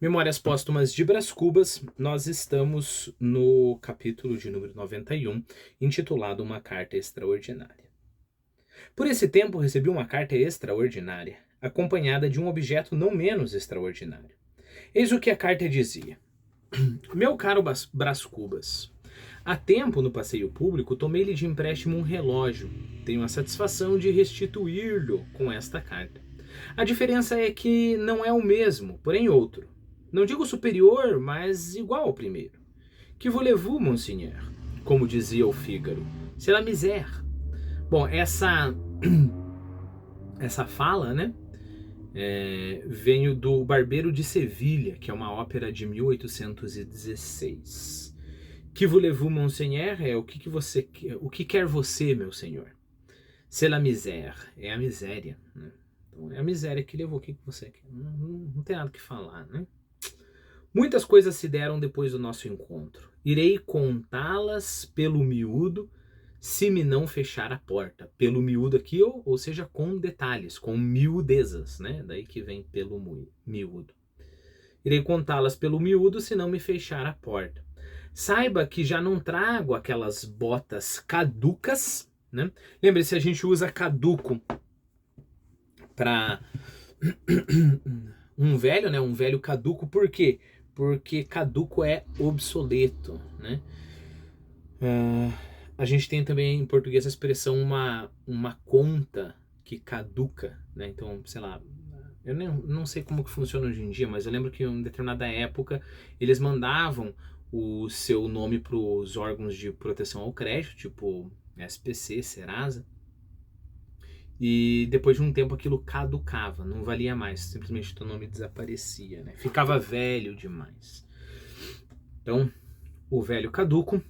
Memórias Póstumas de Brás Cubas, nós estamos no capítulo de número 91, intitulado Uma Carta Extraordinária. Por esse tempo recebi uma carta extraordinária, acompanhada de um objeto não menos extraordinário. Eis o que a carta dizia. Meu caro Brás Cubas, há tempo no passeio público tomei-lhe de empréstimo um relógio. Tenho a satisfação de restituir-lhe com esta carta. A diferença é que não é o mesmo, porém outro. Não digo superior, mas igual ao primeiro. Que voulez-vous, monseigneur? Como dizia o Fígaro. C'est la misère. Bom, essa fala, né? Veio do Barbeiro de Sevilha, que é uma ópera de 1816. Que voulez-vous, monseigneur? É o que quer você, meu senhor? C'est la misère. É a miséria, né? Então, é a miséria que levou. O que você quer? Não tem nada o que falar, né? Muitas coisas se deram depois do nosso encontro. Irei contá-las pelo miúdo, se me não fechar a porta. Pelo miúdo aqui, ou seja, com detalhes, com miudezas, né? Daí que vem pelo miúdo. Irei contá-las pelo miúdo, se não me fechar a porta. Saiba que já não trago aquelas botas caducas, né? Lembre-se, a gente usa caduco para um velho, né? Um velho caduco, por quê? Porque caduco é obsoleto, né? A gente tem também em português a expressão uma conta que caduca, né? Então, sei lá, eu não sei como que funciona hoje em dia, mas eu lembro que em determinada época eles mandavam o seu nome para os órgãos de proteção ao crédito, tipo SPC, Serasa, e depois de um tempo aquilo caducava, não valia mais, simplesmente o nome desaparecia, né? Ficava velho demais. Então, o velho caduco,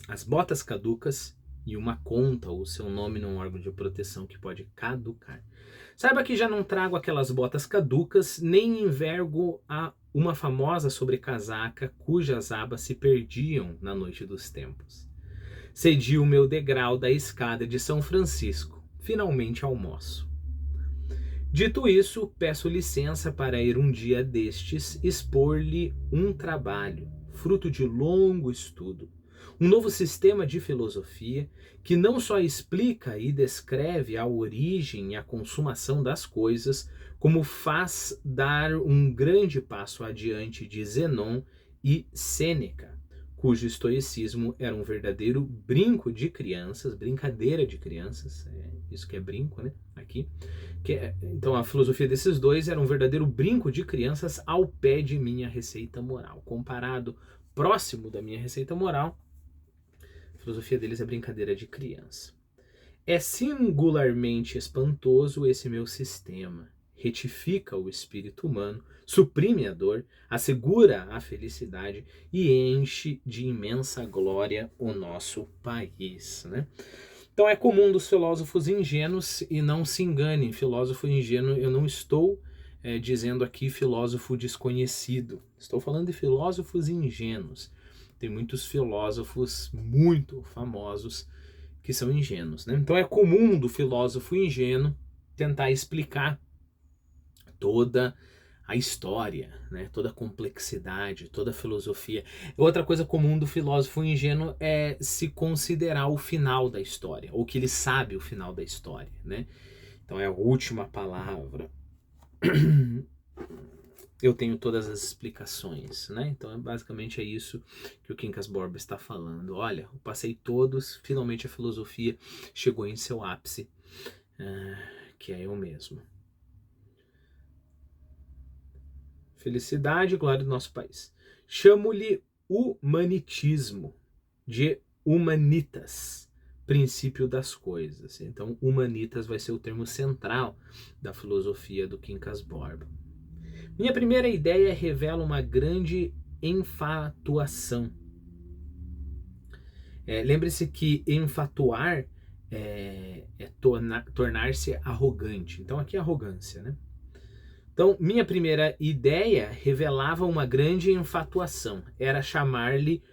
as botas caducas e uma conta ou seu nome num órgão de proteção que pode caducar. Saiba que já não trago aquelas botas caducas, nem envergo uma famosa sobrecasaca cujas abas se perdiam na noite dos tempos. Cedi o meu degrau da escada de São Francisco. Finalmente almoço. Dito isso, peço licença para ir um dia destes expor-lhe um trabalho, fruto de longo estudo, um novo sistema de filosofia que não só explica e descreve a origem e a consumação das coisas, como faz dar um grande passo adiante de Zenon e Sêneca, cujo estoicismo era um verdadeiro brinco de crianças, brincadeira de crianças, isso que é brinco, né? Aqui. Então a filosofia desses dois era um verdadeiro brinco de crianças ao pé de minha receita moral. Comparado próximo da minha receita moral, a filosofia deles é brincadeira de criança. É singularmente espantoso esse meu sistema. Retifica o espírito humano, suprime a dor, assegura a felicidade e enche de imensa glória o nosso país, né? Então é comum dos filósofos ingênuos, e não se engane, filósofo ingênuo, eu não estou dizendo aqui filósofo desconhecido, estou falando de filósofos ingênuos. Tem muitos filósofos muito famosos que são ingênuos, né? Então é comum do filósofo ingênuo tentar explicar toda a história, né? Toda a complexidade, toda a filosofia. Outra coisa comum do filósofo ingênuo é se considerar o final da história, ou que ele sabe o final da história, né? Então é a última palavra. Eu tenho todas as explicações, né? Então basicamente é isso que o Quincas Borba está falando. Olha, eu passei todos, finalmente a filosofia chegou em seu ápice, que é eu mesmo. Felicidade e glória do nosso país. Chamo-lhe humanitismo, de humanitas, princípio das coisas. Então, humanitas vai ser o termo central da filosofia do Quincas Borba. Minha primeira ideia revela uma grande enfatuação. Lembre-se que enfatuar é tornar-se arrogante. Então, aqui é arrogância, né? Então, minha primeira ideia revelava uma grande enfatuação. Era chamar-lhe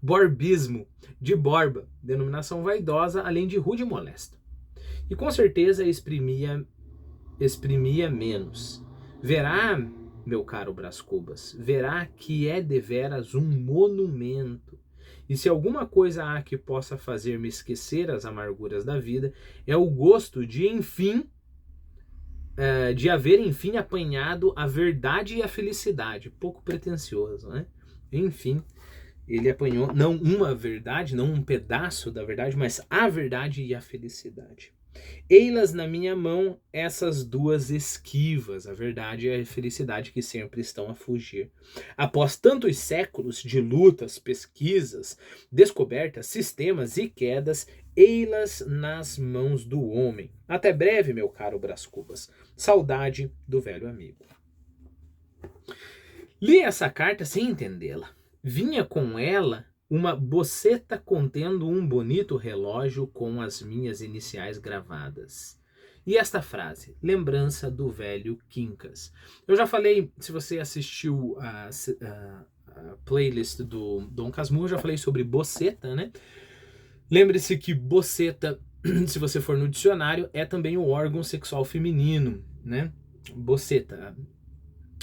borbismo, de Borba, denominação vaidosa, além de rude e molesta. E com certeza exprimia menos. Verá, meu caro Brás Cubas, verá que é deveras um monumento. E se alguma coisa há que possa fazer-me esquecer as amarguras da vida, é o gosto de, enfim, de haver, enfim, apanhado a verdade e a felicidade. Pouco pretensioso, né? Enfim, ele apanhou não uma verdade, não um pedaço da verdade, mas a verdade e a felicidade. Ei-las na minha mão, essas duas esquivas, a verdade e a felicidade que sempre estão a fugir. Após tantos séculos de lutas, pesquisas, descobertas, sistemas e quedas, ei-las nas mãos do homem. Até breve, meu caro Brás Cubas. Saudade do velho amigo. Li essa carta sem entendê-la. Vinha com ela uma boceta contendo um bonito relógio com as minhas iniciais gravadas. E esta frase, lembrança do velho Quincas. Eu já falei, se você assistiu a playlist do Dom Casmurro, eu já falei sobre boceta, né? Lembre-se que boceta, se você for no dicionário, é também o órgão sexual feminino, né? Boceta.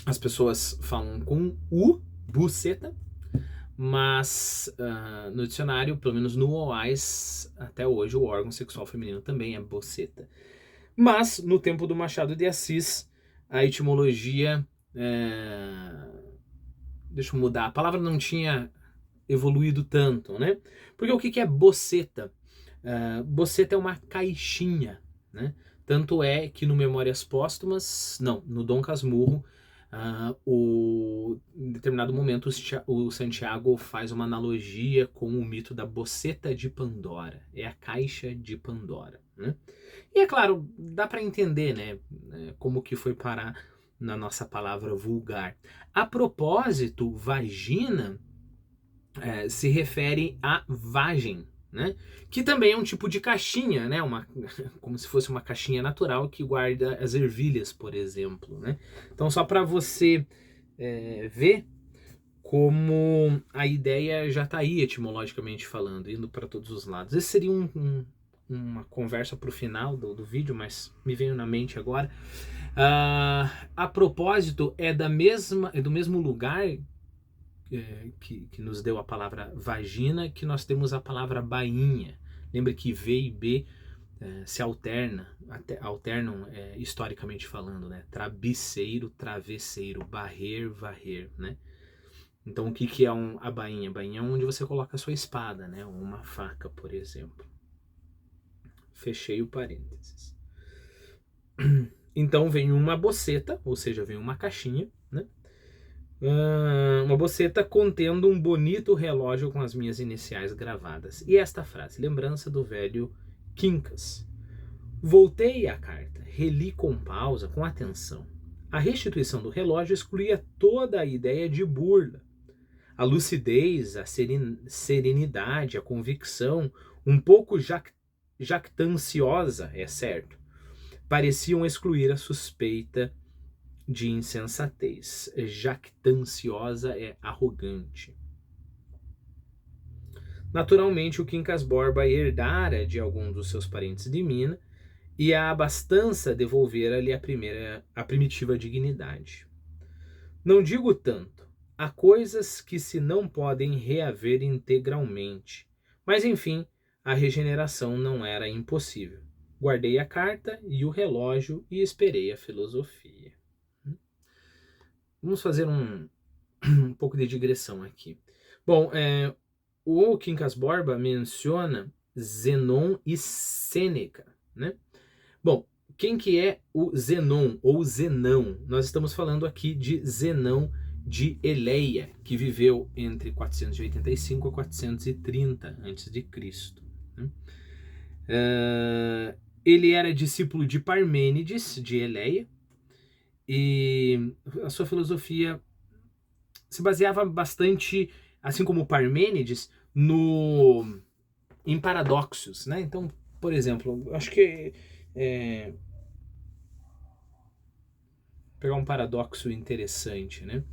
As pessoas falam com U, buceta, mas no dicionário, pelo menos no OAS, até hoje o órgão sexual feminino também é boceta. Mas no tempo do Machado de Assis, a etimologia, deixa eu mudar, a palavra não tinha evoluído tanto, né? Porque o que é boceta? Boceta é uma caixinha, né? Tanto é que no Memórias Póstumas, não, no Dom Casmurro, em determinado momento o Santiago faz uma analogia com o mito da boceta de Pandora. É a caixa de Pandora, né? E é claro, dá para entender, né, como que foi parar na nossa palavra vulgar. A propósito, vagina se refere a vagem, né? Que também é um tipo de caixinha, né? Como se fosse uma caixinha natural que guarda as ervilhas, por exemplo, né? Então, só para você ver como a ideia já está aí etimologicamente falando, indo para todos os lados. Esse seria uma conversa para o final do vídeo, mas me veio na mente agora. A propósito, é do mesmo lugar que nos deu a palavra vagina, que nós temos a palavra bainha. Lembra que V e B se alternam historicamente falando, né? Trabiceiro, travesseiro, barrer, varrer, né? Então o que é a bainha? A bainha é onde você coloca a sua espada, né? Ou uma faca, por exemplo. Fechei o parênteses. Então vem uma boceta, ou seja, vem uma caixinha, né? Uma boceta contendo um bonito relógio com as minhas iniciais gravadas. E esta frase, lembrança do velho Quincas. Voltei à carta, reli com pausa, com atenção. A restituição do relógio excluía toda a ideia de burla. A lucidez, a serenidade, a convicção, um pouco jactanciosa, é certo, pareciam excluir a suspeita de insensatez. Jactanciosa é arrogante. Naturalmente, o Quincas Borba herdara de algum dos seus parentes de mina e a abastança devolvera-lhe a primitiva dignidade. Não digo tanto, há coisas que se não podem reaver integralmente, mas enfim, a regeneração não era impossível. Guardei a carta e o relógio e esperei a filosofia. Vamos fazer um pouco de digressão aqui. Bom, o Quincas Borba menciona Zenon e Sêneca, né? Bom, quem que é o Zenon ou Zenão? Nós estamos falando aqui de Zenão de Eleia, que viveu entre 485 a 430 a.C. Ele era discípulo de Parmênides de Eleia, e a sua filosofia se baseava bastante, assim como Parmênides, em paradoxos, né? Então, por exemplo, acho que pegar um paradoxo interessante, né?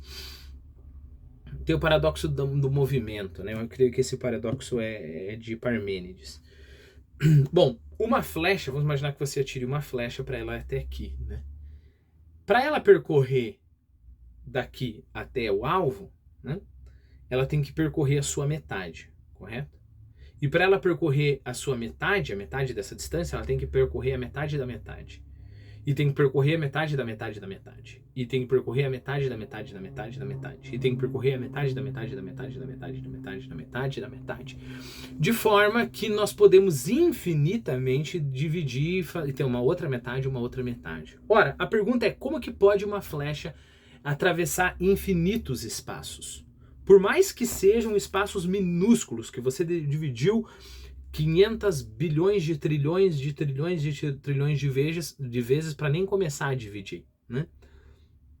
Tem o paradoxo do movimento, né? Eu creio que esse paradoxo é de Parmênides. Bom, uma flecha, vamos imaginar que você atire uma flecha para ela até aqui, né? para ela percorrer daqui até o alvo, né, ela tem que percorrer a sua metade, correto? E para ela percorrer a sua metade, a metade dessa distância, ela tem que percorrer a metade da metade. E tem que percorrer a metade da metade da metade. E tem que percorrer a metade da metade da metade da metade. E tem que percorrer a metade da metade da metade da metade da metade da metade da metade. De forma que nós podemos infinitamente dividir e ter uma outra metade e uma outra metade. Ora, a pergunta é como que pode uma flecha atravessar infinitos espaços? Por mais que sejam espaços minúsculos, que você dividiu 500 bilhões de trilhões de trilhões de trilhões de vezes para nem começar a dividir, né?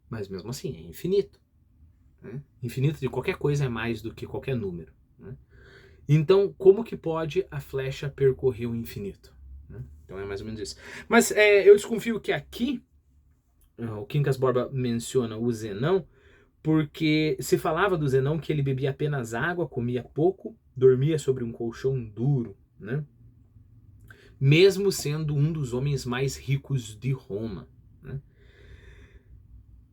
Mas mesmo assim é infinito, né? Infinito de qualquer coisa é mais do que qualquer número, né? Então, como que pode a flecha percorrer o infinito, né? Então é mais ou menos isso. Mas eu desconfio que aqui o Quincas Borba menciona o Zenão, porque se falava do Zenão que ele bebia apenas água, comia pouco, dormia sobre um colchão duro, né? Mesmo sendo um dos homens mais ricos de Roma, né?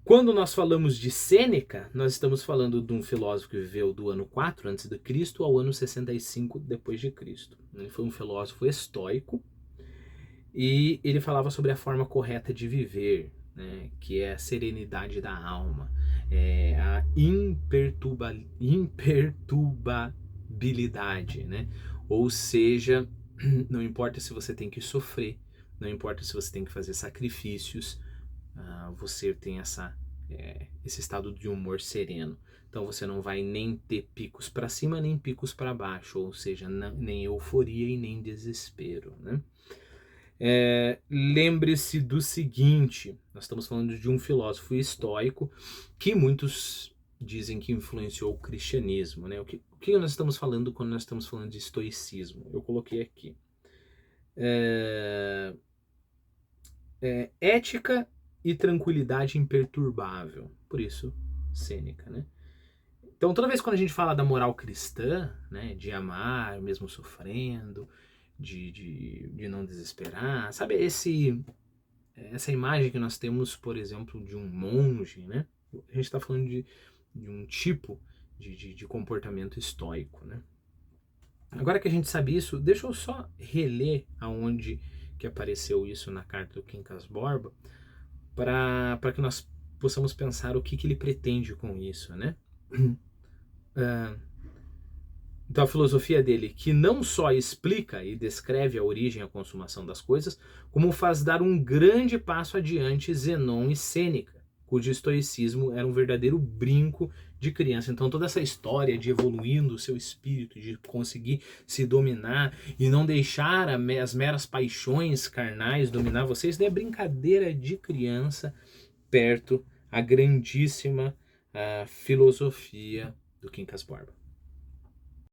Quando nós falamos de Sêneca, nós estamos falando de um filósofo que viveu do ano 4 a.C. ao ano 65 depois de Cristo. Ele foi um filósofo estoico e ele falava sobre a forma correta de viver, né? Que é a serenidade da alma, a imperturbabilidade, né? Ou seja, não importa se você tem que sofrer, não importa se você tem que fazer sacrifícios, você tem esse estado de humor sereno. Então você não vai nem ter picos para cima nem picos para baixo, ou seja, nem euforia e nem desespero, né? Lembre-se do seguinte, nós estamos falando de um filósofo estoico que muitos dizem que influenciou o cristianismo, né? O que nós estamos falando quando nós estamos falando de estoicismo? Eu coloquei aqui. Ética e tranquilidade imperturbável. Por isso, Sêneca, né? Então, toda vez quando a gente fala da moral cristã, né, de amar mesmo sofrendo, de não desesperar, sabe essa imagem que nós temos, por exemplo, de um monge, né? A gente está falando de um tipo de comportamento estoico, né? Agora que a gente sabe isso, deixa eu só reler aonde que apareceu isso na carta do Quincas Borba, para que nós possamos pensar o que ele pretende com isso, né? Então a filosofia dele, que não só explica e descreve a origem e a consumação das coisas, como faz dar um grande passo adiante Zenon e Sêneca, cujo estoicismo era um verdadeiro brinco de criança. Então toda essa história de evoluindo o seu espírito, de conseguir se dominar e não deixar as meras paixões carnais dominar vocês, não é brincadeira de criança perto a grandíssima filosofia do Quincas Borba.